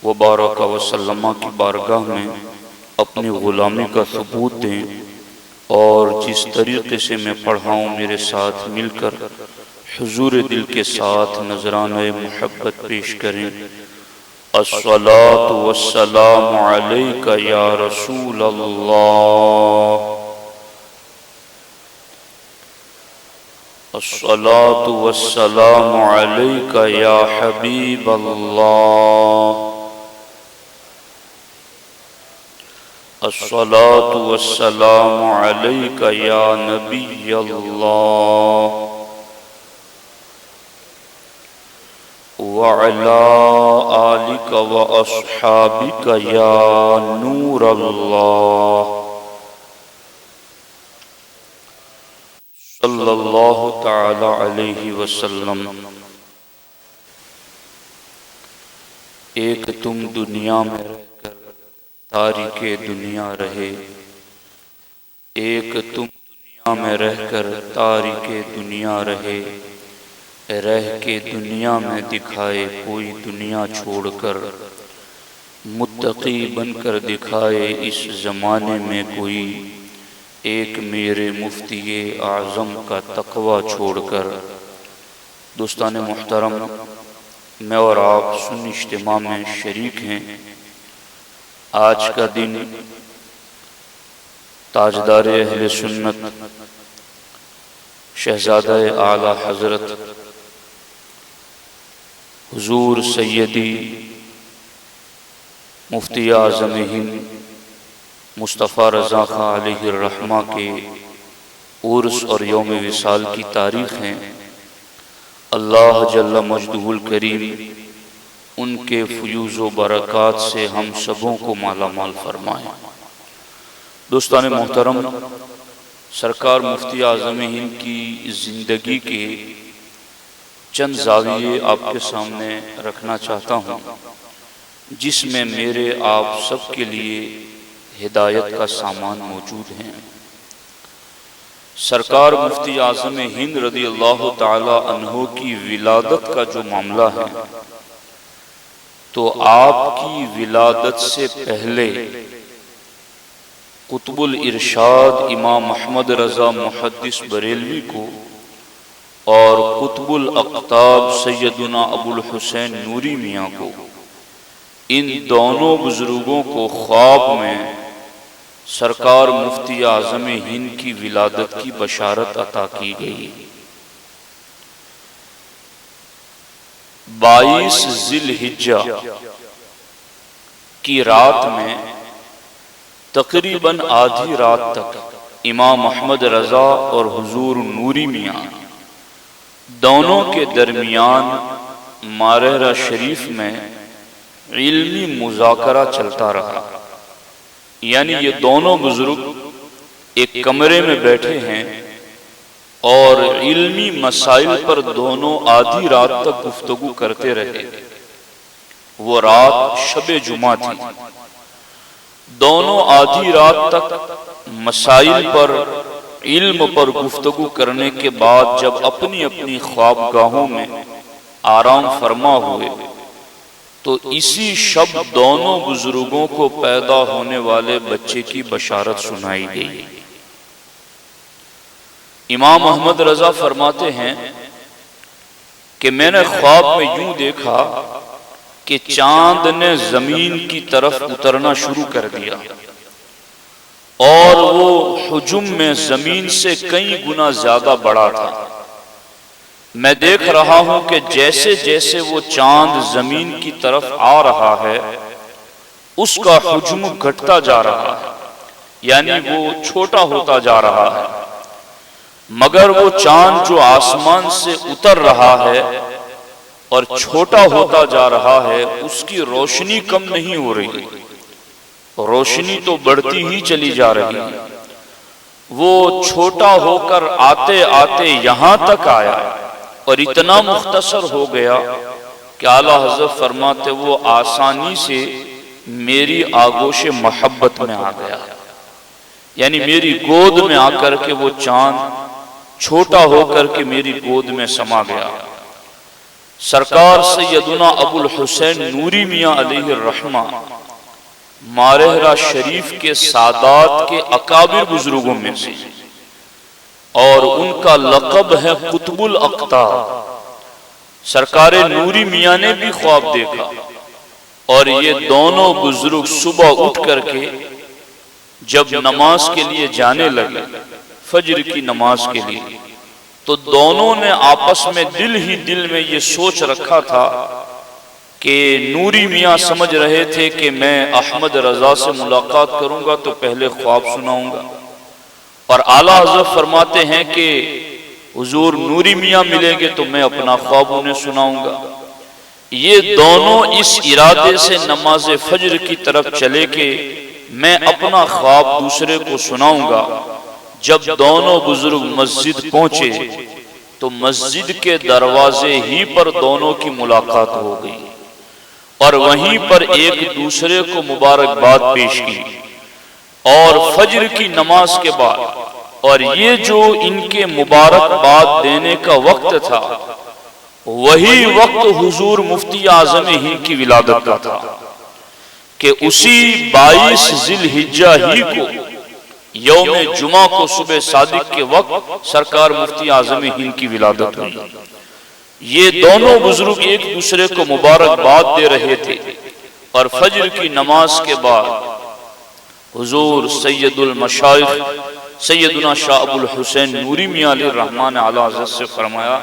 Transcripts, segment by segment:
وبارک وسلم کی بارگاہ میں اپنی غلامی کا ثبوت دیں، اور جس طریقے سے میں پڑھاؤں میرے ساتھ مل کر حضور دل کے ساتھ نذرانہ محبت پیش کریں۔ الصلاۃ والسلام علیک یا رسول اللہ، الصلاۃ والسلام علیک یا حبیب اللہ، الصلاۃ والسلام علیک یا نبی اللہ، وعلی آلک واصحابک یا نور اللہ، صلی اللہ تعالی علیہ وسلم۔ ایک تم دنیا میں رہ کر تاریک دنیا رہے، ایک تم دنیا میں رہ کر تاریک دنیا رہے، رہ کے دنیا میں دکھائے کوئی دنیا چھوڑ کر، متقی بن کر دکھائے اس زمانے میں کوئی، ایک میرے مفتی اعظم کا تقوی چھوڑ کر۔ دوستان محترم، میں اور آپ سنی اجتماع میں شریک ہیں۔ آج کا دن تاجدار اہل سنت شہزادہ اعلیٰ حضرت حضور سیدی مفتی اعظم ہند مصطفیٰ رضا خاں علیہ الرحمہ کے عرس اور یوم وصال کی تاریخ ہیں۔ اللہ جل مجدہ الکریم ان کے فیوز و برکات سے ہم سبوں کو مالا مال فرمائے۔ دوستان محترم، سرکار مفتی اعظم ہند کی زندگی کے چند زاویے آپ کے سامنے رکھنا چاہتا ہوں، جس میں میرے آپ سب کے لیے ہدایت کا سامان موجود ہیں۔ سرکار مفتی اعظم ہند رضی اللہ تعالی عنہ کی ولادت کا جو معاملہ ہے، تو آپ کی ولادت سے پہلے قطب الارشاد امام محمد رضا محدث بریلوی کو اور قطب الاقطاب سیدنا ابو الحسین نوری میاں کو، ان دونوں بزرگوں کو خواب میں سرکار مفتی اعظم ہند کی ولادت کی بشارت عطا کی گئی۔ 22 ذی الحجہ کی رات میں تقریباً آدھی رات تک امام محمد رضا اور حضور نوری میاں دونوں کے درمیان مارحرہ شریف میں علمی مذاکرہ چلتا رہا۔ یعنی یہ دونوں بزرگ ایک کمرے میں بیٹھے ہیں اور علمی مسائل پر دونوں آدھی رات تک گفتگو کرتے رہے۔ وہ رات شب جمعہ تھی۔ دونوں آدھی رات تک مسائل پر، علم پر گفتگو کرنے کے بعد جب اپنی اپنی خوابگاہوں میں آرام فرما ہوئے، تو اسی شب دونوں بزرگوں کو پیدا ہونے والے بچے کی بشارت سنائی گئی۔ امام محمد رضا فرماتے ہیں کہ میں نے خواب میں یوں دیکھا کہ چاند نے زمین کی طرف اترنا شروع کر دیا، اور وہ حجم میں زمین سے کئی گنا زیادہ بڑا تھا۔ میں دیکھ رہا ہوں کہ جیسے جیسے وہ چاند زمین کی طرف آ رہا ہے، اس کا حجم گھٹتا جا رہا ہے، یعنی وہ چھوٹا ہوتا جا رہا ہے، مگر وہ چاند جو آسمان سے اتر رہا ہے اور چھوٹا ہوتا جا رہا ہے، اس کی روشنی کم نہیں ہو رہی، روشنی تو بڑھتی ہی چلی جا رہی ہے۔ وہ چھوٹا ہو کر آتے آتے یہاں تک آیا اور اتنا مختصر ہو گیا کہ اعلیٰ حضرت فرماتے وہ آسانی سے میری آغوش محبت میں آ گیا، یعنی میری گود میں آ کر کے وہ چاند چھوٹا ہو کر کے میری گود میں سما گیا۔ سرکار سیدنا ابو الحسین نوری میاں علیہ الرحمہ مارہرہ شریف کے سادات کے اکابر بزرگوں میں سے، اور ان کا لقب ہے قطب الاقطاب۔ سرکار نوری میاں نے بھی خواب دیکھا، اور یہ دونوں بزرگ صبح اٹھ کر کے جب نماز کے لیے جانے لگے، فجر کی نماز کے لیے، تو دونوں نے آپس میں دل ہی دل میں یہ سوچ رکھا تھا کہ نوری میاں سمجھ رہے تھے کہ میں احمد رضا سے ملاقات کروں گا تو پہلے خواب سناؤں گا، اور اعلیٰ حضرت فرماتے ہیں کہ حضور نوری میاں ملیں گے تو میں اپنا خواب انہیں سناؤں گا۔ یہ دونوں اس ارادے سے نماز فجر کی طرف چلے کہ میں اپنا خواب دوسرے کو سناؤں گا۔ جب دونوں بزرگ مسجد پہنچے تو مسجد کے دروازے ہی پر دونوں کی ملاقات ہو گئی، اور وہیں پر ایک دوسرے کو مبارکباد پیش کی، اور فجر کی نماز کے بعد، اور یہ جو ان کے مبارکباد دینے کا وقت تھا وہی وقت حضور مفتی اعظم ہند کی ولادت کا تھا، کہ اسی 22 ذی الحجہ ہی کو یوم جمعہ کو صبح صادق کے وقت سرکار مفتی اعظم ہند کی ولادت ہوئی۔ یہ دونوں بزرگ ایک دوسرے کو مبارکباد دے رہے تھے، اور فجر کی نماز کے بعد حضور سید المشائخ سیدنا شاہ ابو الحسین نوری میاں علیہ الرحمن اعلیٰ حضرت سے فرمایا،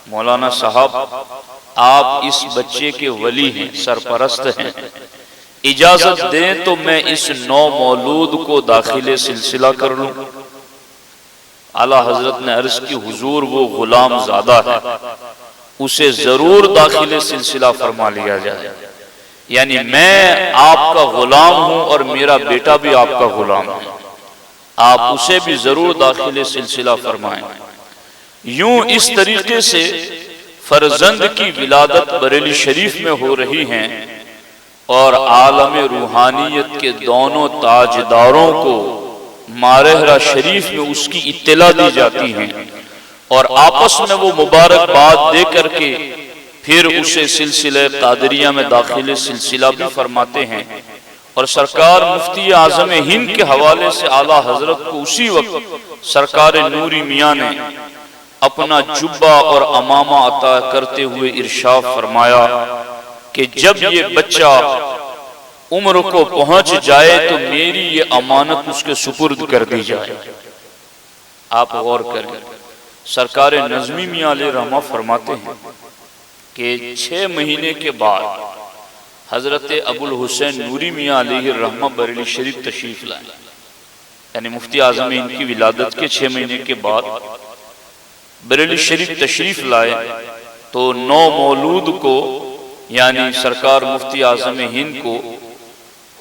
مولانا صاحب آپ اس بچے کے ولی ہیں، سرپرست ہیں، اجازت دیں تو میں اس نو مولود کو داخل سلسلہ کر لوں۔ اعلیٰ حضرت نے عرض کی حضور وہ غلام زادہ ہے، اسے ضرور داخل سلسلہ فرما لیا جائے، یعنی میں آپ کا غلام ہوں اور میرا بیٹا بھی آپ کا غلام ہے، آپ اسے بھی ضرور داخل سلسلہ فرمائیں۔ یوں اس طریقے سے فرزند کی ولادت بریلی شریف میں ہو رہی ہیں، اور عالم روحانیت کے دونوں تاجداروں کو مارہرہ شریف میں اس کی اطلاع دی جاتی ہیں، اور آپس میں وہ مبارکباد دے کر کے پھر اسے سلسلہ قادریہ میں داخل سلسلہ بھی فرماتے ہیں، اور سرکار مفتی اعظم ہند کے حوالے سے اعلیٰ حضرت کو اسی وقت سرکار نوری میاں نے اپنا جبہ اور امامہ عطا کرتے ہوئے ارشاد فرمایا کہ جب یہ بچہ عمر کو پہنچ جائے تو میری یہ امانت اس کے سپرد کر دی جائے۔ آپ غور کریں، سرکار نظمی میاں علیہ الرحمہ فرماتے ہیں کہ 6 مہینے کے بعد حضرت ابو الحسین نوری میاں علیہ الرحمہ بریلی شریف تشریف لائے، یعنی مفتی اعظم ہند کی ولادت کے 6 مہینے کے بعد بریلی شریف تشریف لائے، تو نو مولود کو یعنی سرکار مفتی اعظم ہند کو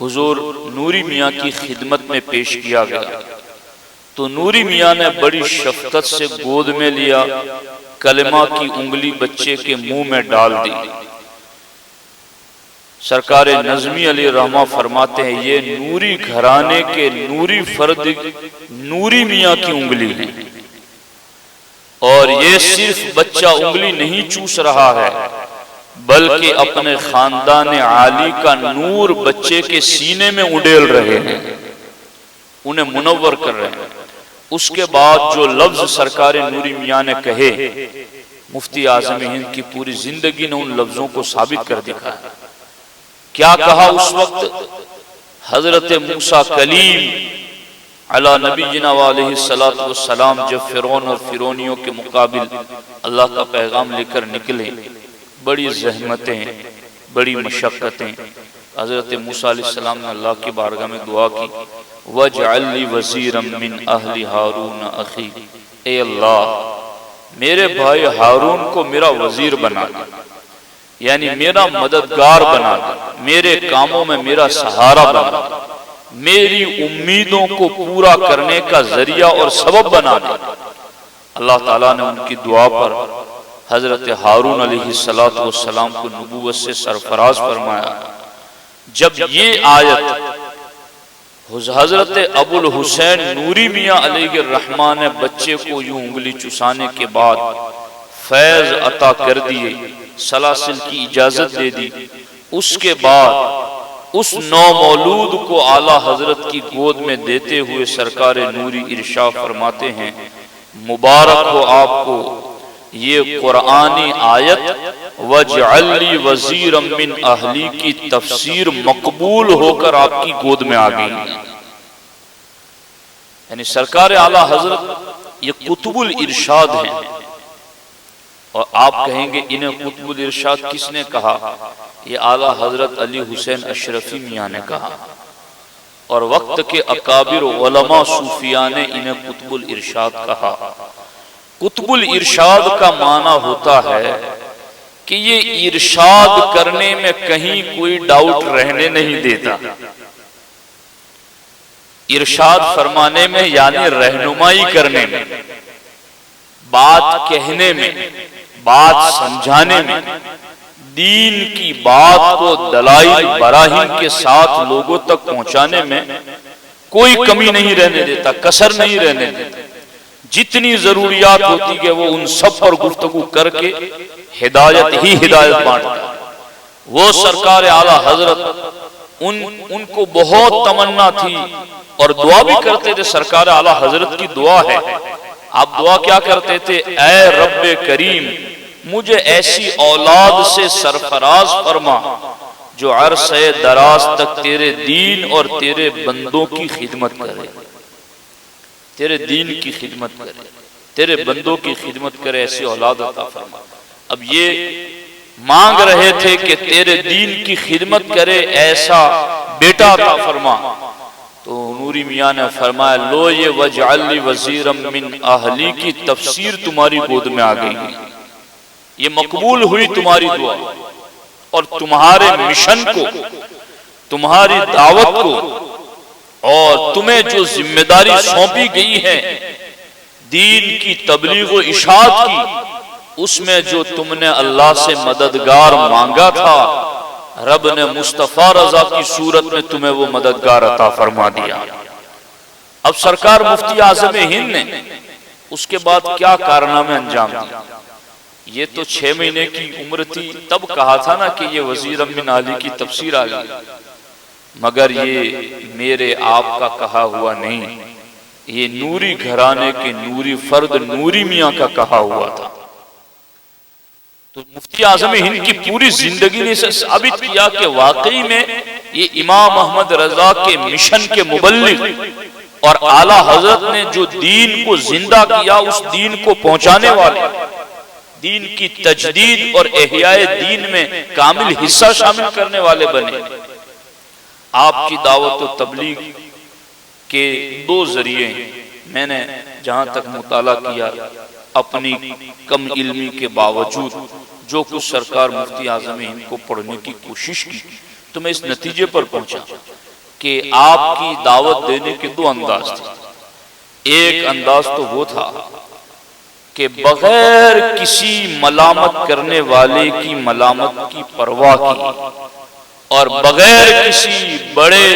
حضور نوری میاں کی خدمت میں پیش کیا گیا، تو نوری میاں نے بڑی شفقت سے گود میں لیا، کلمہ کی انگلی بچے کے منہ میں ڈال دی۔ سرکار نظمی علیہ الرحمہ فرماتے ہیں یہ نوری گھرانے کے نوری فرد نوری میاں کی انگلی ہے، اور یہ صرف بچہ انگلی نہیں چوس رہا ہے بلکہ اپنے خاندان عالی کا نور بچے کے سینے میں اڈیل رہے ہیں، انہیں منور کر رہے ہیں۔ اس کے بعد جو لفظ سرکار نوری میاں نے کہے، مفتی اعظم ہند کی پوری زندگی نے ان لفظوں کو ثابت کر دکھایا۔ کیا کہا اس وقت؟ حضرت موسیٰ کلیم علی نبینا علیہ السلام جب فرعون اور فرعونیوں کے مقابل اللہ کا پیغام لے کر نکلے، بڑی زحمتیں، بڑی مشقتیں، حضرت موسیٰ علیہ السلام نے اللہ کی بارگاہ میں دعا کی، وَاجْعَلْ لِي وَزِيرًا مِّنْ أَهْلِ هَارُونَ أَخِي، اے اللہ میرے بھائی ہارون کو میرا وزیر بنا دے، یعنی میرا مددگار بنا دے، میرے کاموں میں میرا سہارا بنا دے، میری امیدوں کو پورا کرنے کا ذریعہ اور سبب بنا دے۔ اللہ تعالیٰ نے ان کی دعا پر حضرت ہارون علیہ السلام کو نبوت سے سرفراز فرمایا۔ جب یہ آیت حضرت ابو الحسین نوری میاں علیہ الرحمہ نے بچے کو یوں انگلی چسانے کے بعد فیض عطا کر دیے سلاسل کی اجازت دے دی۔ اس کے بعد اس نو مولود کو اعلیٰ حضرت کی گود میں دیتے ہوئے سرکار نوری ارشاد فرماتے ہیں مبارک ہو آپ کو یہ قرآنی آیت وَاجْعَلْ لِي وَزِيرًا مِّنْ أَهْلِي کی تفسیر مقبول ہو کر آپ کی گود میں آ گئی۔ یعنی سرکار اعلیٰ حضرت یہ قطب الارشاد ہیں، اور آپ کہیں گے انہیں قطب الارشاد کس نے کہا؟ یہ اعلیٰ حضرت علی حسین اشرفی میاں نے کہا، اور وقت کے اکابر علماء صوفیاء نے انہیں قطب الارشاد کہا۔ قطب الارشاد کا معنی ہوتا ہے کہ یہ ارشاد کرنے میں کہیں کوئی ڈاؤٹ رہنے نہیں دیتا، ارشاد فرمانے میں یعنی رہنمائی کرنے میں، بات کہنے میں، بات سمجھانے میں، دین کی بات کو دلائل براہین کے ساتھ لوگوں تک پہنچانے میں کوئی کمی نہیں رہنے دیتا، کسر نہیں رہنے دیتا۔ جتنی ضروریات ہوتی ہے وہ ان سب پر گفتگو کر کے ہدایت ہی ہدایت بانٹتا۔ وہ سرکار اعلیٰ حضرت ان کو بہت تمنا تھی اور دعا بھی کرتے تھے۔ سرکار اعلیٰ حضرت کی دعا ہے، آپ دعا کیا کرتے تھے؟ اے رب کریم مجھے ایسی اولاد سے سرفراز فرما جو عرصہ دراز تک تیرے دین اور تیرے بندوں کی خدمت کرے، تیرے دین کی خدمت کرے، تیرے بندوں کی خدمت کرے، ایسی اولاد عطا فرما۔ اب یہ مانگ رہے تھے کہ تیرے دین کی خدمت کرے ایسا بیٹا عطا فرما، تو نوری میاں نے فرمایا لو یہ وَاجْعَلْ لِي وَزِيرًا مِّنْ أَهْلِي کی تفسیر تمہاری گود میں آ گئی، یہ مقبول ہوئی تمہاری دعا، اور تمہارے مشن کو، تمہاری دعوت کو، اور تمہیں جو ذمہ داری سونپی گئی ہے دین کی تبلیغ و اشاعت کی، اس میں جو تم نے اللہ سے مددگار مانگا تھا رب نے مصطفیٰ رضا کی صورت میں تمہیں وہ مددگار عطا فرما دیا۔ اب سرکار مفتی اعظم ہند نے اس کے بعد کیا کارنامے انجام دیا؟ یہ تو 6 مہینے کی عمر تھی، تب کہا تھا نا کہ یہ وزیر من علی کی تفسیر آ گئی، مگر یہ میرے آپ کا کہا ہوا نہیں، یہ نوری گھرانے کے نوری فرد نوری میاں کا کہا ہوا تھا۔ تو مفتی اعظم ہند کی پوری زندگی نے ثابت کیا کہ واقعی میں یہ امام احمد رضا کے مشن کے مبلغ اور اعلیٰ حضرت نے جو دین کو زندہ کیا، اس دین کو پہنچانے والے، دین کی تجدید اور احیاء دین میں کامل حصہ شامل کرنے والے بنے۔ آپ کی دعوت و تبلیغ کے 2 ذریعے میں نے جہاں تک مطالعہ کیا، اپنی کم علمی کے باوجود جو کچھ سرکار مفتی اعظم ہند کو پڑھنے کی کوشش کی، تو میں اس نتیجے پر پہنچا کہ آپ کی دعوت دینے کے 2 انداز تھے۔ ایک انداز تو وہ تھا کہ بغیر کسی ملامت کرنے والے کی ملامت کی پرواہ کی، اور بغیر کسی بڑے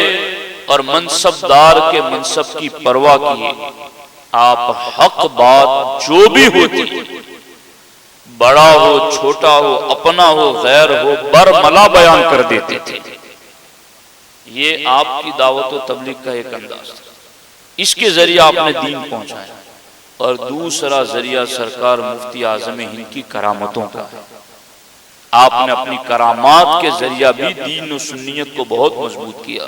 اور منصبدار کے منصب کی پرواہ کیے آپ حق بات جو بھی ہوتی، بڑا ہو چھوٹا ہو اپنا ہو غیر ہو، برملا بیان کر دیتے تھے۔ یہ آپ کی دعوت و تبلیغ کا ایک انداز تھا، اس کے ذریعے آپ نے دین پہنچایا۔ اور دوسرا ذریعہ سرکار مفتی اعظم ہند کی کرامتوں کا ہے، آپ نے اپنی کرامات کے ذریعہ بھی دین و سنیت کو بہت مضبوط کیا۔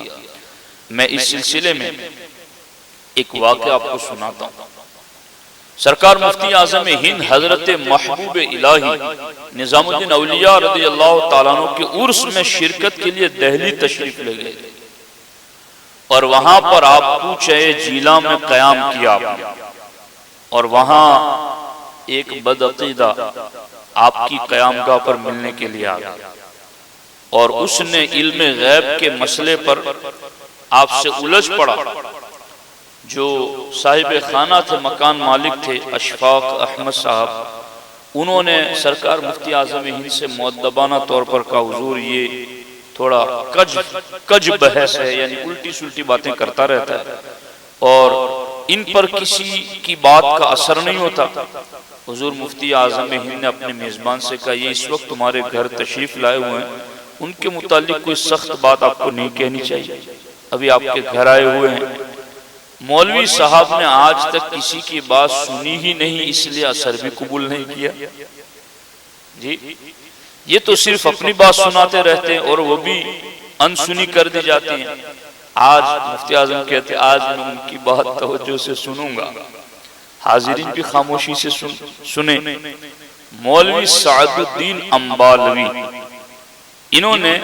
میں اس سلسلے میں ایک واقعہ آپ کو سناتا ہوں۔ سرکار مفتی اعظم ہند حضرت محبوب الہی نظام الدین اولیاء رضی اللہ تعالیٰ عنہ کے عرس میں شرکت کے لیے دہلی تشریف لے گئے، اور وہاں پر آپ کوچہ جیلا میں قیام کیا آپ نے، اور وہاں ایک بدعقیدہ آپ کی قیام گاہ پر ملنے کے لیے آ گیا، اور اس نے علم غیب کے مسئلے پر آپ سے الجھ پڑا۔ جو صاحب خانہ تھے، مکان مالک تھے اشفاق احمد صاحب، انہوں نے سرکار مفتی اعظم ہند سے مؤدبانہ طور پر کہا حضور یہ تھوڑا کج بحث ہے، یعنی الٹی سلٹی باتیں کرتا رہتا ہے اور ان پر کسی کی بات کا اثر نہیں ہوتا، حضور مفتی اعظم ہند نے اپنے میزبان سے کہا یہ اس وقت تمہارے گھر تشریف لائے ہوئے ہیں، ان کے متعلق کوئی سخت بات آپ کو نہیں کہنی چاہیے، ابھی آپ کے گھر آئے ہوئے ہیں۔ مولوی صاحب نے آج تک کسی کی بات سنی ہی نہیں، اس لیے اثر بھی قبول نہیں کیا۔ جی یہ تو صرف اپنی بات سناتے رہتے ہیں اور وہ بھی انسنی کر دی جاتی ہیں۔ آج مفتی اعظم کہتے ہیں آج میں ان کی بات توجہ سے سنوں گا، حاضرین بھی خاموشی سے سنیں۔ مولوی سعد الدین امبالوی، انہوں نے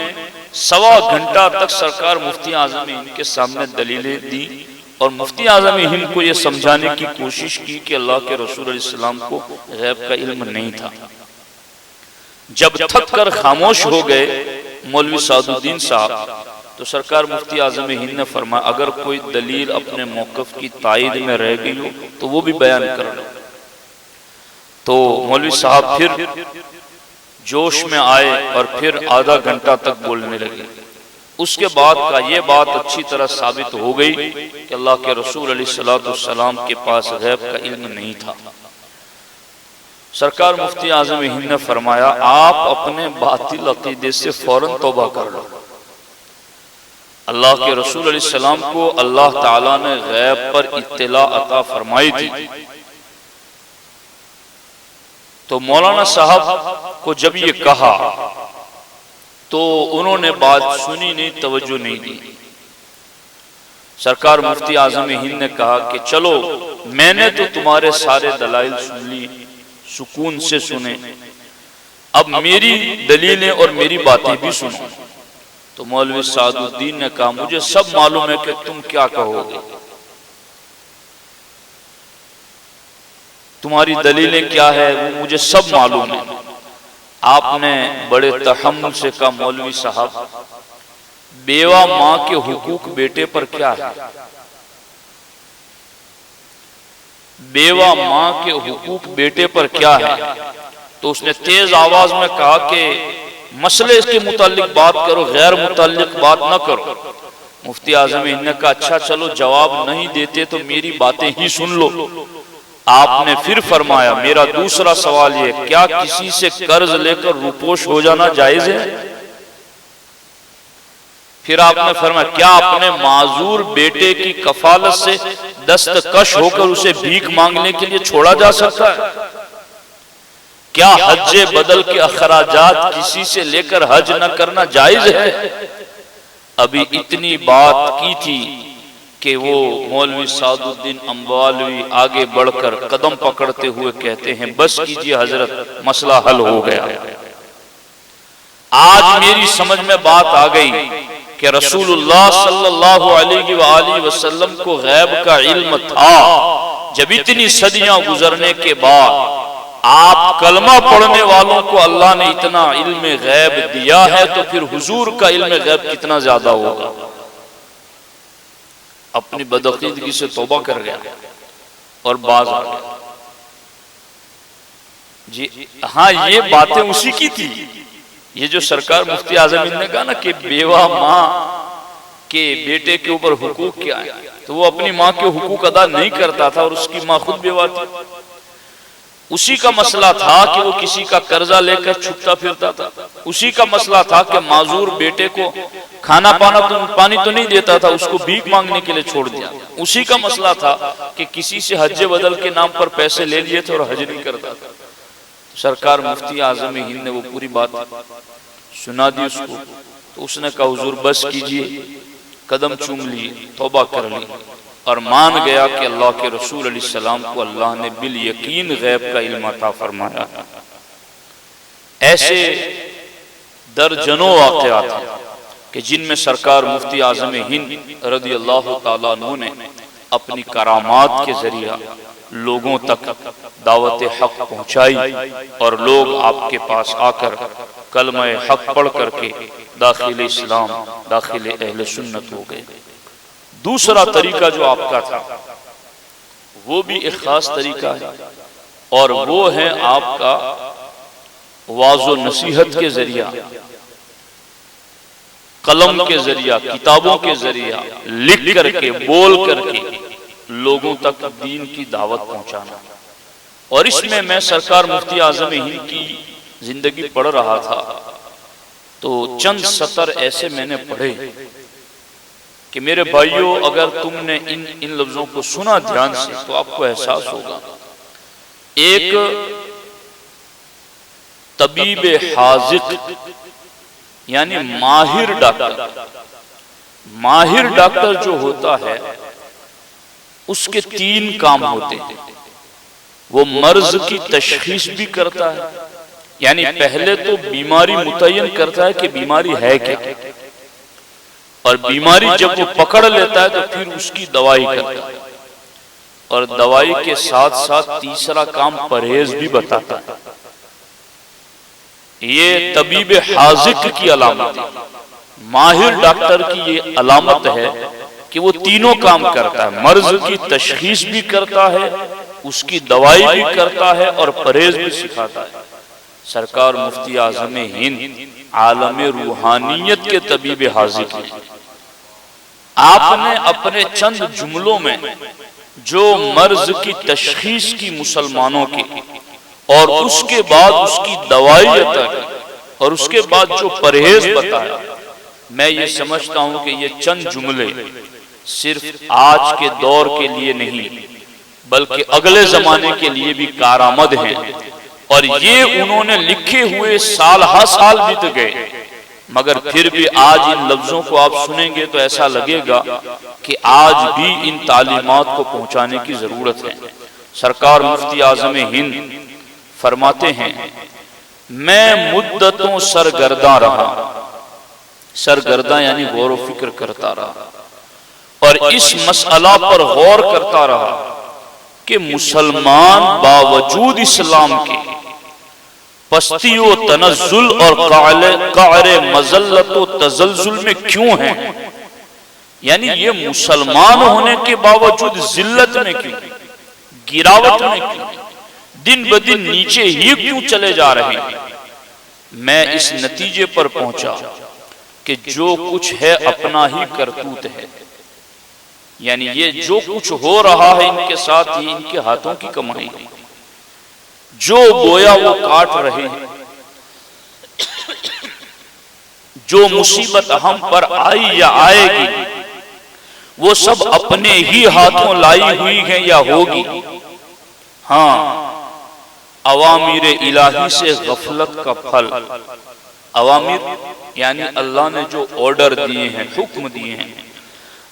1.25 گھنٹہ تک سرکار مفتی اعظم ہند کے سامنے دلیلیں دی اور مفتی اعظم ہند کو یہ سمجھانے کی کوشش کی کہ اللہ کے رسول علیہ السلام کو غیب کا علم نہیں تھا۔ جب تھک کر خاموش ہو گئے مولوی سعد الدین صاحب تو سرکار مفتی اعظم ہند نے فرمایا اگر کوئی دلیل اپنے موقف کی تائید میں رہ گئی ہو تو وہ بھی بیان کر لو۔ تو مولوی صاحب پھر جوش میں آئے اور پھر آدھا گھنٹہ تک بولنے لگے۔ اس کے بعد کا یہ بات اچھی طرح ثابت ہو گئی کہ اللہ کے رسول علیہ السلام کے پاس غیب کا علم نہیں تھا۔ سرکار مفتی اعظم ہند نے فرمایا آپ اپنے باطل عقیدے سے فوراً توبہ کر لو۔ اللہ کے رسول علیہ السلام کو اللہ تعالیٰ نے غیب پر اطلاع عطا فرمائی تھی۔ تو مولانا صاحب کو جب یہ کہا تو انہوں نے بات سنی نہیں، توجہ نہیں دی۔ سرکار مفتی اعظم ہند نے کہا کہ چلو میں نے تو تمہارے سارے دلائل سن لی، سکون سے سنے، اب میری دلیلیں اور میری باتیں بھی سنو۔ تو مولوی سعد الدین نے کہا مجھے سب معلوم ہے کہ تم کیا کہو گے، تمہاری دلیلیں کیا ہے وہ مجھے سب معلوم ہے۔ آپ نے بڑے تحمل سے کہا مولوی صاحب بیوہ ماں کے حقوق بیٹے پر کیا ہے؟ بیوہ ماں کے حقوق بیٹے پر کیا ہے؟ تو اس نے تیز آواز میں کہا کہ مسئلے اس کے متعلق بات کرو، غیر متعلق بات نہ کرو۔ مفتی اعظم ہند نے کہا اچھا چلو جواب نہیں دیتے تو میری باتیں ہی سن لو۔ آپ نے پھر فرمایا میرا دوسرا سوال یہ کیا کسی سے قرض لے کر روپوش ہو جانا جائز ہے؟ پھر آپ نے فرمایا کیا اپنے معذور بیٹے کی کفالت سے دستکش ہو کر اسے بھیک مانگنے کے لیے چھوڑا جا سکتا ہے؟ کیا حج بدل کے اخراجات کسی سے لے کر حج نہ کرنا جائز ہے؟ ابھی اتنی بات کی تھی کہ وہ مولوی سعد الدین امبالوی آگے بڑھ کر قدم پکڑتے ہوئے کہتے ہیں بس کیجئے حضرت مسئلہ حل ہو گیا۔ آج میری سمجھ میں بات آ گئی کہ رسول اللہ صلی اللہ علیہ وآلہ وسلم کو غیب کا علم تھا۔ جب اتنی صدیاں گزرنے کے بعد آپ کلمہ پڑھنے والوں کو اللہ نے اتنا علم غیب دیا ہے تو پھر حضور کا علم غیب کتنا زیادہ ہوگا۔ اپنی بدعقیدگی سے توبہ کر گیا اور باز آ گیا۔ جی ہاں یہ باتیں اسی کی تھی، یہ جو سرکار مفتی اعظم ہند نے کہا نا کہ بیوہ ماں کے بیٹے کے اوپر حقوق کیا ہے، تو وہ اپنی ماں کے حقوق ادا نہیں کرتا تھا اور اس کی ماں خود بیوہ تھی۔ اسی کا مسئلہ تھا کہ وہ کسی کا قرضہ لے کر چھپتا پھرتا تھا، اسی کا مسئلہ تھا کہ معذور بیٹے کو کھانا پانی تو نہیں دیتا تھا، اس کو بھیک مانگنے کے لیے چھوڑ دیا۔ اسی کا مسئلہ تھا کہ کسی سے حج بدل کے نام پر پیسے لے لیے تھے اور حج نہیں کرتا تھا۔ سرکار مفتی اعظم ہند نے وہ پوری بات سنا دی اس کو، تو اس نے کہا حضور بس کیجئے، قدم چوم لیے، توبہ کر لی اور مان گیا کہ اللہ کے رسول علیہ السلام کو اللہ نے بالیقین غیب کا علم عطا فرمایا۔ ایسے درجنوں واقعات ہیں کہ جن میں سرکار مفتی اعظم ہند رضی اللہ تعالیٰ عنہ نے اپنی کرامات کے ذریعہ لوگوں تک دعوت حق پہنچائی اور لوگ آپ کے پاس آ کر کلمہ حق پڑھ کر کے داخل اسلام، داخل اہل سنت ہو گئے۔ دوسرا طریقہ جو آپ کا تھا وہ بھی ایک خاص طریقہ ہے اور وہ ہے آپ کا واعظ و نصیحت کے ذریعہ، قلم کے ذریعہ، کتابوں کے ذریعہ لکھ کر کے بول کر کے لوگوں تک دین کی دعوت پہنچانا۔ اور اس میں سرکار مفتی اعظم ہند کی زندگی پڑھ رہا تھا تو چند سطر ایسے میں نے پڑھے کہ میرے بھائیوں اگر تم نے ان لفظوں کو سنا دھیان سے تو آپ کو احساس ہوگا. ایک طبیب حاذق یعنی ماہر ڈاکٹر جو ہوتا ہے اس کے 3 کام ہوتے ہیں. وہ مرض کی تشخیص بھی کرتا ہے، یعنی پہلے تو بیماری متعین کرتا ہے کہ بیماری ہے کیا، اور بیماری جب وہ پکڑ لیتا ہے تو پھر اس کی دوائی کرتا ہے، اور دوائی کے ساتھ ساتھ تیسرا کام پرہیز بھی بتاتا ہے. یہ طبیب حاذق کی علامت ہے. ماہر ڈاکٹر کی یہ علامت ہے کہ وہ تینوں کام کرتا ہے، مرض کی تشخیص بھی کرتا ہے، اس کی دوائی بھی کرتا ہے، اور پرہیز بھی سکھاتا ہے. سرکار مفتی اعظم ہند عالم روحانیت کے طبیب حاذق ہیں. آپ نے اپنے چند جملوں میں جو مرض کی تشخیص کی مسلمانوں کی، اور اس کے بعد اس کی دوائی عطا کی، اور اس کے بعد جو پرہیز بتایا، میں یہ سمجھتا ہوں کہ یہ چند جملے صرف آج کے دور کے لیے نہیں بلکہ اگلے زمانے کے لیے بھی کارآمد ہیں. اور یہ انہوں نے لکھے ہوئے سال ہا سال بیت گئے، مگر پھر بھی آج ان لفظوں کو آپ سنیں گے تو ایسا لگے گا کہ آج بھی ان تعلیمات کو پہنچانے کی ضرورت ہے. سرکار مفتی اعظم ہند فرماتے ہیں میں مدتوں سرگرداں رہا، سرگرداں یعنی غور و فکر کرتا رہا، اور اس مسئلہ پر غور کرتا رہا کہ مسلمان باوجود اسلام کے پستی و تنزل اور قعر مذلت و تزلزل میں کیوں ہیں، یعنی یہ مسلمان ہونے کے باوجود ذلت میں کیوں، گراوٹ میں کیوں، دن بدن نیچے ہی کیوں چلے جا رہے ہیں. میں اس نتیجے پر پہنچا کہ جو کچھ ہے اپنا ہی کرتوت ہے، یعنی یہ جو کچھ ہو رہا ہے ان کے ساتھ یہ ان کے ہاتھوں کی کمائی ہے. جو بویا وہ کاٹ رہے ہیں، جو مصیبت ہم پر آئی یا آئے گی وہ سب اپنے ہی ہاتھوں لائی ہوئی ہیں یا ہوگی. ہاں، اوامر الہی سے غفلت کا پھل، اوامر یعنی اللہ نے جو آرڈر دیے ہیں، حکم دیے ہیں،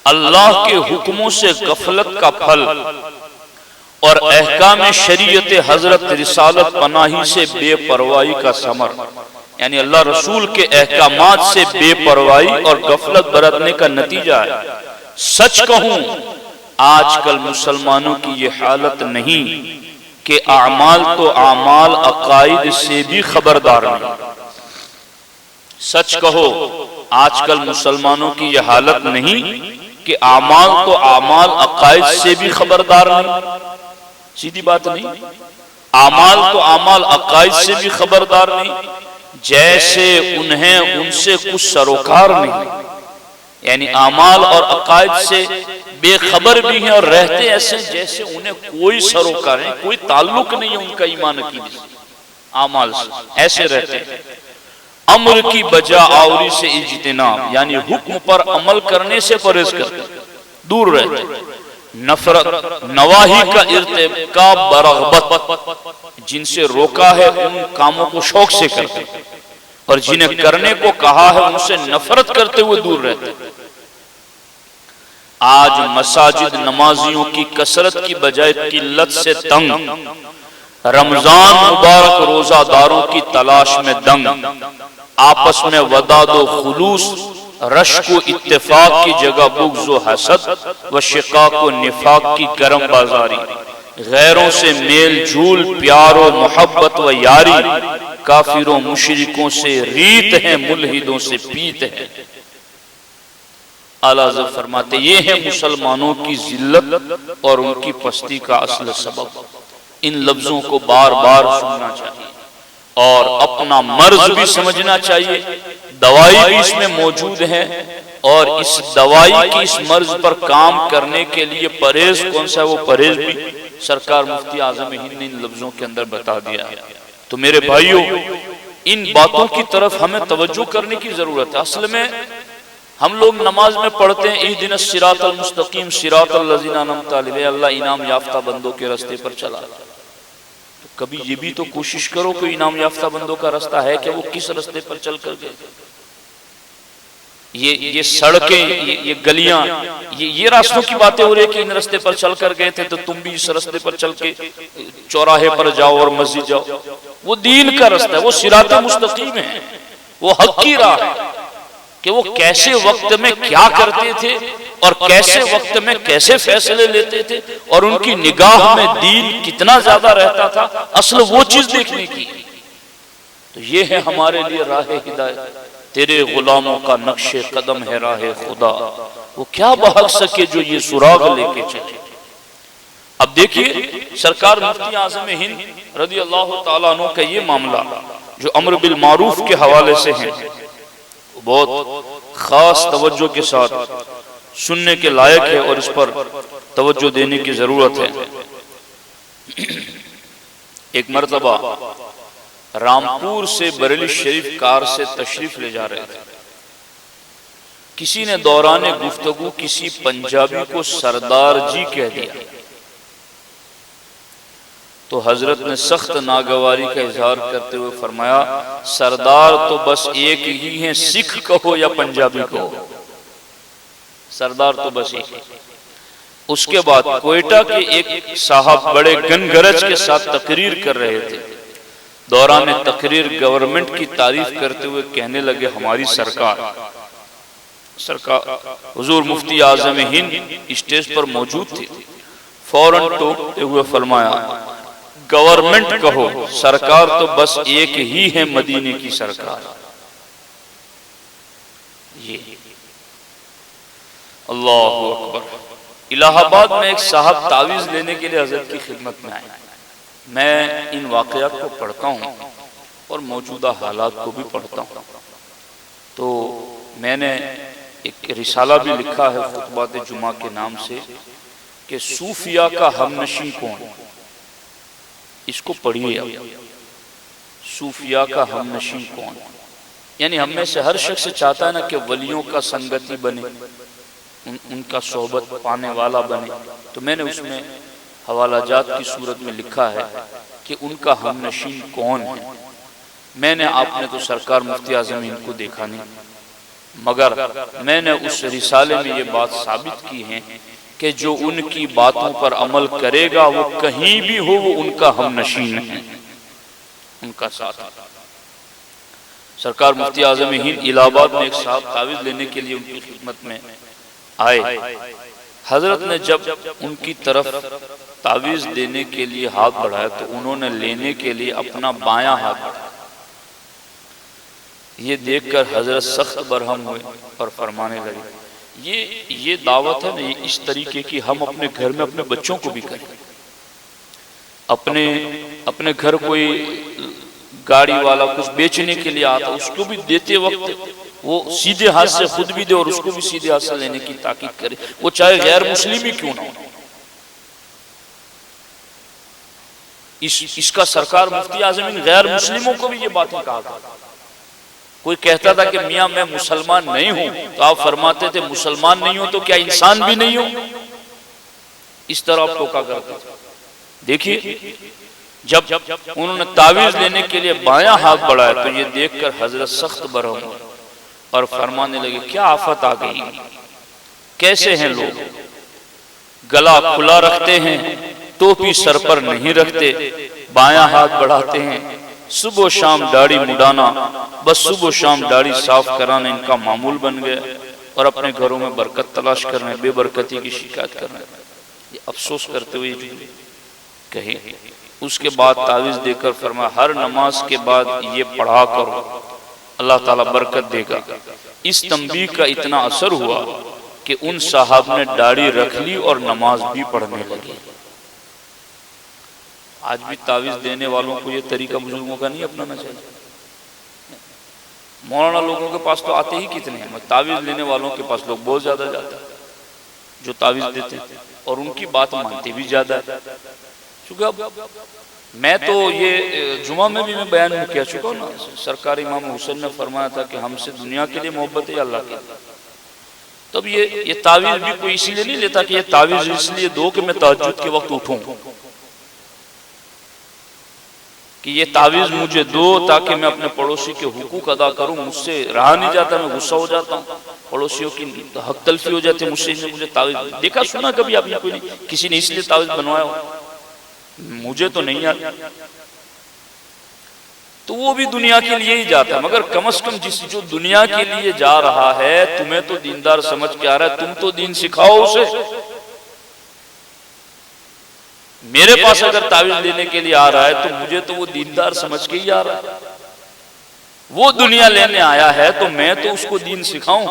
اللہ کے حکموں سے غفلت کا پھل، اور احکام شریعت حضرت رسالت پناہی سے بے پرواہی کا ثمر، یعنی اللہ رسول کے احکامات سے بے پرواہی اور غفلت برتنے کا نتیجہ ہے. سچ کہوں آج کل مسلمانوں کی یہ حالت نہیں کہ اعمال تو اعمال عقائد سے بھی خبردار نہیں. سچ کہو آج کل مسلمانوں کی یہ حالت نہیں کہ اعمال تو اعمال عقائد سے بھی خبردار نہیں. سیدھی بات نہیں، اعمال تو اعمال عقائد سے بھی خبردار نہیں، جیسے انہیں ان سے کچھ سروکار نہیں، یعنی اعمال اور عقائد سے بے خبر بھی ہیں اور رہتے ایسے جیسے انہیں کوئی سروکار ہے، کوئی تعلق نہیں ہے ان کا ایمان عقیدے سے، اعمال سے ایسے رہتے ہیں. امر کی بجا آوری سے اجتناب، یعنی حکم پر عمل کرنے سے پرہیز کرتے، دور رہتے. نفرت نواہی کا ارتکاب برغبت، جن سے روکا ہے ان کاموں کو شوق سے کرتے، اور جنہیں کرنے کو کہا ہے ان سے نفرت کرتے ہوئے دور رہتے. آج مساجد نمازیوں کی کثرت کی بجائے قلت سے تنگ، رمضان مبارک روزہ داروں کی تلاش میں دنگ، آپس میں وداد و خلوص، رشک و اتفاق کی جگہ بغض و حسد، و شقاق و نفاق کی گرم بازاری، غیروں سے میل جھول، پیار و محبت و یاری، کافروں مشرکوں سے ریت ہے، ملحدوں سے پیت ہے. اعلیٰ حضرت فرماتے یہ ہے مسلمانوں کی ذلت اور ان کی پستی کا اصل سبب. ان لفظوں کو بار بار سننا چاہیے اور اپنا مرض بھی سمجھنا چاہیے. دوائی بھی اس میں موجود ہے، اور اس دوائی کی اس مرض پر کام کرنے کے لیے پرہیز کون سا ہے وہ پرہیز بھی سرکار مفتی اعظم ہند نے ان لفظوں کے اندر بتا دیا ہے۔ تو میرے بھائیوں، ان باتوں کی طرف ہمیں توجہ کرنے کی ضرورت ہے۔ اصل میں ہم لوگ نماز میں پڑھتے ہیں اہدنا الصراط المستقیم صراط الذین انعمت علیہم، اللہ انعام یافتہ بندوں کے راستے پر چلا۔ تو کبھی یہ بھی تو کوشش کرو کہ انعام یافتہ بندوں کا راستہ ہے کہ وہ کس راستے پر چل کر گئے۔ یہ سڑکیں، یہ گلیاں، یہ راستوں کی باتیں ہو رہی ہے کہ ان راستے پر چل کر گئے تھے تو تم بھی اس راستے پر چل کے چوراہے پر جاؤ اور مسجد جاؤ۔ وہ دین کا راستہ ہے، وہ صراط مستقیم ہے، وہ حق کی راہ ہے کہ وہ کیسے وقت میں کیا کرتے تھے اور کیسے وقت میں کیسے فیصلے لیتے تھے اور ان کی نگاہ میں دین کتنا زیادہ رہتا تھا، اصل وہ چیز دیکھنے کی۔ تو یہ ہے ہمارے لیے راہ ہدایت۔ تیرے غلاموں کا نقش قدم ہے راہ خدا، وہ کیا بہک سکے جو یہ سراغ لے کے چلے۔ اب دیکھیے سرکار مفتی اعظم ہند رضی اللہ تعالیٰ عنہ کا یہ معاملہ جو امر بالمعروف کے حوالے سے ہیں، بہت خاص توجہ کے ساتھ سننے کے لائق ہے اور اس پر توجہ دینے کی ضرورت ہے۔ ایک مرتبہ رامپور سے بریلی شریف کار سے تشریف لے جا رہے تھے، کسی نے دوران گفتگو کسی پنجابی کو سردار جی کہہ دیا تو حضرت نے سخت ناگواری کا اظہار کرتے ہوئے فرمایا، سردار تو بس ایک ہی ہیں، سکھ کہو یا پنجابی کہو، سردار تو بس ایک ہی۔ اس کے بعد کوئٹہ کے ایک صاحب بڑے گنگرج کے ساتھ تقریر کر رہے تھے، دوران تقریر گورنمنٹ کی تعریف کرتے ہوئے کہنے لگے، ہماری سرکار حضور مفتی اعظم ہند اسٹیج پر موجود تھے، فوراً ٹوکتے ہوئے فرمایا، گورنمنٹ کہو، سرکار تو بس ایک ہی ہے، مدینے کی سرکار۔ یہ اللہ اکبر۔ الہ آباد میں ایک صاحب تعویذ لینے کے لیے حضرت کی خدمت میں آئے۔ میں ان واقعات کو پڑھتا ہوں اور موجودہ حالات کو بھی پڑھتا ہوں، تو میں نے ایک رسالہ بھی لکھا ہے خطبات جمعہ کے نام سے کہ صوفیہ کا ہم نشین کون، اس کو پڑھیے۔ صوفیہ کا ہم نشین کون، یعنی ہم میں سے ہر شخص چاہتا ہے نا کہ ولیوں کا سنگتی بنے، ان کا صحبت پانے والا بنے۔ تو میں نے اس میں حوالہ جات کی صورت میں لکھا ہے کہ ان کا ہم نشین کون ہے۔ میں نے آپ نے تو سرکار مفتی اعظم ہند کو دیکھا نہیں، مگر میں نے اس رسالے میں یہ بات ثابت کی ہے کہ جو ان کی باتوں پر عمل کرے گا وہ کہیں بھی ہو وہ ان کا ہم نشین ہے، ان کا ساتھ۔ سرکار مفتی اعظم ہند الہ آباد میں ایک صاحب تعویذ لینے کے لیے ان کی خدمت میں آئے، حضرت نے جب ان کی طرف تعویذ دینے کے لیے ہاتھ بڑھایا تو انہوں نے لینے کے لیے اپنا بایاں ہاتھ بڑھایا۔ یہ دیکھ کر حضرت سخت برہم ہوئے اور فرمانے لگے، یہ دعوت ہے نا، اس طریقے کی ہم اپنے گھر میں اپنے بچوں کو بھی کریں۔ اپنے گھر کوئی گاڑی والا کچھ بیچنے کے لیے آتا، اس کو بھی دیتے وقت وہ سیدھے ہاتھ سے خود بھی دے اور اس کو بھی سیدھے ہاتھ سے لینے کی تاکید کرے، وہ چاہے غیر مسلم ہی کیوں نہ ہو۔ اس کا سرکار مفتی اعظم غیر مسلموں کو بھی یہ باتیں کہا تھا۔ کوئی کہتا تھا کہ میاں میں مسلمان نہیں ہوں تو آپ فرماتے تھے مسلمان نہیں ہوں تو کیا انسان بھی نہیں ہوں، اس طرح آپ ٹوکا کرتے تھے۔ دیکھیے جب انہوں نے تعویذ لینے کے لیے بایاں ہاتھ بڑھایا تو یہ دیکھ کر حضرت سخت برہم ہوئے اور فرمانے لگے، کیا آفت آ گئی، کیسے ہیں لوگ، گلا کھلا رکھتے ہیں، ٹوپی سر پر نہیں رکھتے، بایاں ہاتھ بڑھاتے ہیں، صبح و شام داڑھی مڈانا، بس صبح و شام داڑھی صاف کرانا ان کا معمول بن گیا اور اپنے گھروں میں برکت تلاش کر رہے ہیں، بے برکتی کی شکایت کر رہے ہیں۔ یہ افسوس کرتے ہوئے کہے، اس کے بعد تعویذ دے کر فرمایا، ہر نماز کے بعد یہ پڑھا کرو، اللہ تعالیٰ برکت دے گا۔ اس تنبیہ کا اتنا اثر ہوا کہ ان صاحب نے داڑھی رکھ لی اور نماز بھی پڑھنے لگے۔ آج بھی تعویذ دینے والوں کو یہ طریقہ بزرگوں کا نہیں اپنانا چاہیے۔ مولانا لوگوں کے پاس تو آتے ہی کتنے ہیں، تعویذ لینے والوں کے پاس لوگ بہت زیادہ جاتے ہیں۔ جو تعویذ دیتے ہیں، اور ان کی بات مانتے بھی زیادہ ہے. چونکہ اب میں تو یہ جمعہ میں بھی میں بیان میں کہہ چکا ہوں نا، سرکار امام حسین نے فرمایا تھا کہ ہم سے دنیا کے لیے محبت ہے یا اللہ کے لیے. تب یہ تعویذ بھی کوئی اسی لیے نہیں لیتا کہ یہ تعویذ اس لیے دو کہ میں تہجد کے وقت اٹھوں، کہ یہ تعویذ مجھے دو تاکہ میں اپنے پڑوسی کے حقوق ادا کروں. مجھ سے رہا نہیں جاتا، میں غصہ ہو جاتا ہوں، پڑوسیوں کی حق تلفی ہو جاتی ہے مجھ سے. مجھے تعویذ دیکھا سنا کبھی آپ نے؟ کوئی نہیں، کسی نے اس لیے تعویذ بنوایا ہو، مجھے تو نہیں آتا. تو وہ بھی دنیا کے لیے ہی جاتا ہے، مگر کم از کم جو دنیا کے لیے جا رہا ہے تمہیں تو دیندار سمجھ کے آ رہا ہے، تم تو دین سکھاؤ اسے. میرے پاس اگر تعویذ لینے کے لیے آ رہا ہے تو مجھے تو وہ دیندار سمجھ کے ہی آ رہا ہے. وہ دنیا لینے آیا ہے تو میں تو اس کو دین سکھاؤں.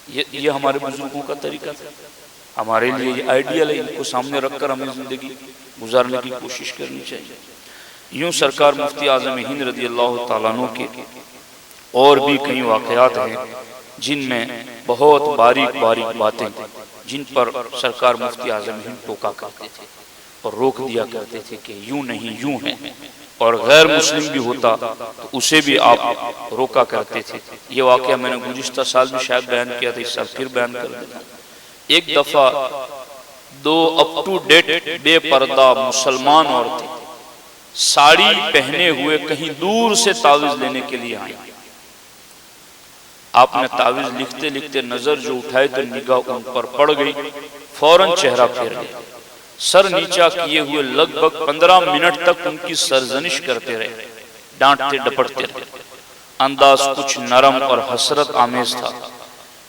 یہ ہمارے بزرگوں کا طریقہ تھا، ہمارے لیے یہ آئیڈیل ہے. ان کو سامنے رکھ کر ہمیں زندگی گزارنے کی کوشش کرنی چاہیے. یوں سرکار مفتی اعظم ہند رضی اللہ تعالیٰ عنہ کے اور بھی کئی واقعات ہیں جن میں بہت باریک باریک باتیں جن پر سرکار مفتی اعظم ہند ٹوکا کرتے تھے اور روک دیا کرتے تھے کہ یوں نہیں یوں ہے، اور غیر مسلم بھی ہوتا تو اسے بھی آپ روکا کرتے تھے. یہ واقعہ میں نے گزشتہ سال بھی شاید بیان کیا تھا، اس سال پھر بیان کر دیتا. ایک دفعہ دو اپ ٹو ڈیٹ بے پردہ مسلمان عورتیں ساڑی پہنے ہوئے کہیں دور سے تعویذ لینے کے لیے آئیں. آپ نے تعویذ لکھتے لکھتے نظر جو اٹھائے تو نگاہ ان پر پڑ گئی، فوراً چہرہ پھیر لیا، سر نیچا کیے ہوئے لگ بھگ 15 منٹ تک ان کی سرزنش کرتے رہے، ڈانٹتے ڈپٹتے رہے. انداز کچھ نرم اور حسرت آمیز تھا،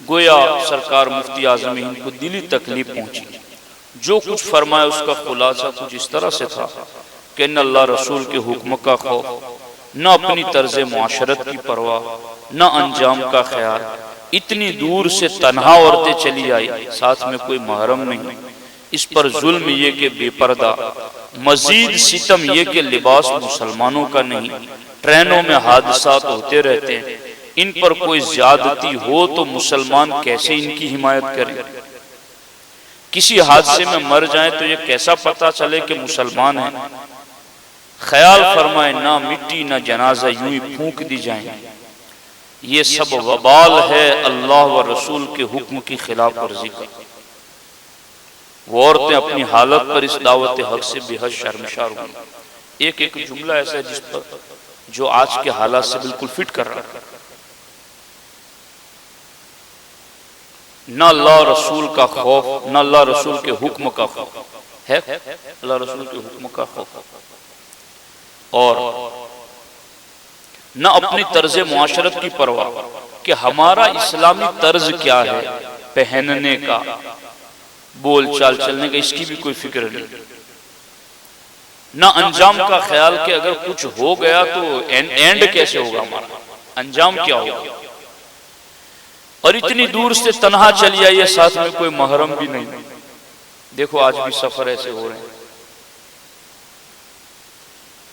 گویا سرکار مفتی اعظم ہند کو دلی تکلیف پہنچی. جو کچھ فرمایا اس کا خلاصہ کچھ اس طرح سے تھا کہ نہ اللہ رسول کے حکم کا خوف، نہ اپنی طرز معاشرت کی پرواہ، نہ انجام کا خیال. اتنی دور سے تنہا عورتیں چلی آئی، ساتھ میں کوئی محرم نہیں. اس پر ظلم یہ کہ بے پردہ، مزید ستم یہ کہ لباس مسلمانوں کا نہیں. ٹرینوں میں حادثات ہوتے رہتے ہیں، ان پر کوئی زیادتی ہو تو مسلمان کیسے ان کی حمایت کریں؟ کسی حادثے میں مر جائیں تو یہ کیسا پتہ چلے کہ مسلمان ہیں؟ خیال فرمائے نہ مٹی نہ جنازہ یوں ہی پھونک دی جائیں. یہ سب وبال ہے اللہ و رسول کے حکم کی خلاف ورزی کا. وہ عورتیں اپنی حالت پر اس دعوت حق سے بے حد شرمسار ہوئی. ایک ایک جملہ ایسا ہے جس پر جو آج کے حالات سے بالکل فٹ کر رہا ہے. نہ اللہ رسول کا خوف، نہ اللہ رسول کے حکم کا خوف ہے، اللہ رسول کے حکم کا خوف، اور نہ اپنی طرز معاشرت کی پرواہ کہ ہمارا اسلامی طرز کیا ہے پہننے کا، بول چال چلنے کا، اس کی بھی کوئی فکر نہیں. نہ انجام کا خیال کہ اگر کچھ ہو گیا تو اینڈ کیسے ہوگا، ہمارا انجام کیا ہوگا. اور اتنی دور سے تنہا چلی آئی ہے، ساتھ میں کوئی محرم بھی نہیں. دیکھو آج بھی سفر ایسے ہو رہے ہیں،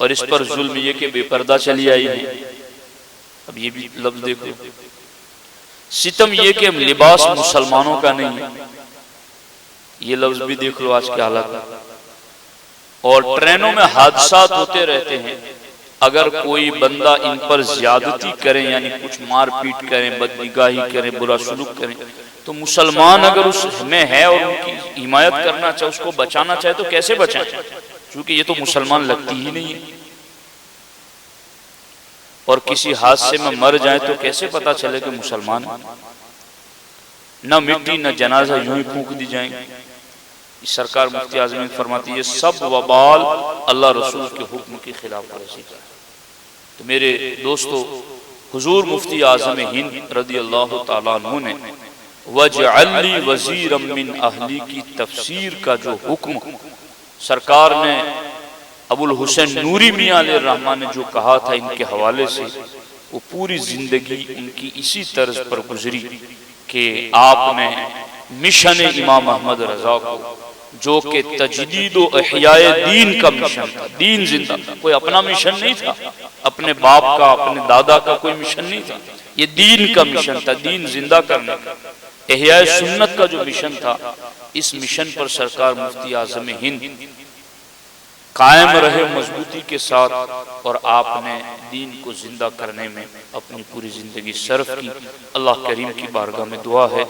اور اس پر ظلم یہ کہ بے پردہ چلی آئی ہے. اب یہ بھی لفظ دیکھو، ستم یہ کہ لباس مسلمانوں کا نہیں ہے. یہ لفظ بھی دیکھ لو آج کے حالات میں. اور ٹرینوں میں حادثات ہوتے رہتے ہیں، اگر کوئی بندہ ان پر زیادتی کریں یعنی کچھ مار پیٹ کریں، بدنگاہی کریں، برا سلوک کریں، تو مسلمان اگر اس میں ہے اور ان کی حمایت کرنا چاہے، اس کو بچانا چاہے تو کیسے بچائیں؟ چونکہ یہ تو مسلمان لگتی ہی نہیں ہے. اور کسی حادثے میں مر جائیں تو کیسے پتا چلے کہ مسلمان ہیں؟ نہ مٹی نہ جنازہ یوں ہی پھونک دی جائیں. سرکار مفتی اعظم ہند فرماتی ہے یہ سب وبال اللہ رسول کے حکم کی خلاف ورزی کا. تو میرے دوستو، حضور مفتی اعظم ہند رضی اللہ تعالیٰ عنہ نے وَجْعَلْ لِي وَزِيرًا مِّنْ أَهْلِي کی تفسیر کا جو حکم سرکار نے ابو الحسین نوری میاں علیہ الرحمن نے جو کہا تھا ان کے حوالے سے، وہ پوری زندگی ان کی اسی طرز پر گزری کہ آپ نے مشن امام احمد رضا کو، جو کہ تجدید و احیاء دین کا مشن تھا، دین زندہ، کوئی اپنا مشن نہیں تھا، اپنے باپ کا اپنے دادا کا کوئی مشن نہیں تھا، یہ دین کا مشن تھا، دین زندہ کرنے کا. احیاء سنت کا جو مشن تھا، اس مشن پر سرکار مفتی اعظم ہند قائم رہے مضبوطی کے ساتھ، اور آپ نے دین کو زندہ کرنے میں اپنی پوری زندگی صرف کی۔ اللہ کریم کی بارگاہ میں دعا ہے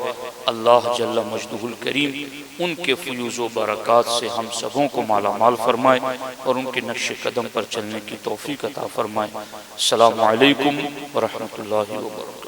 اللہ جل مجدہ الکریم ان کے فیوز و برکات سے ہم سبوں کو مالا مال فرمائے اور ان کے نقش قدم پر چلنے کی توفیق عطا فرمائے۔ السلام علیکم ورحمۃ اللہ وبرکاتہ۔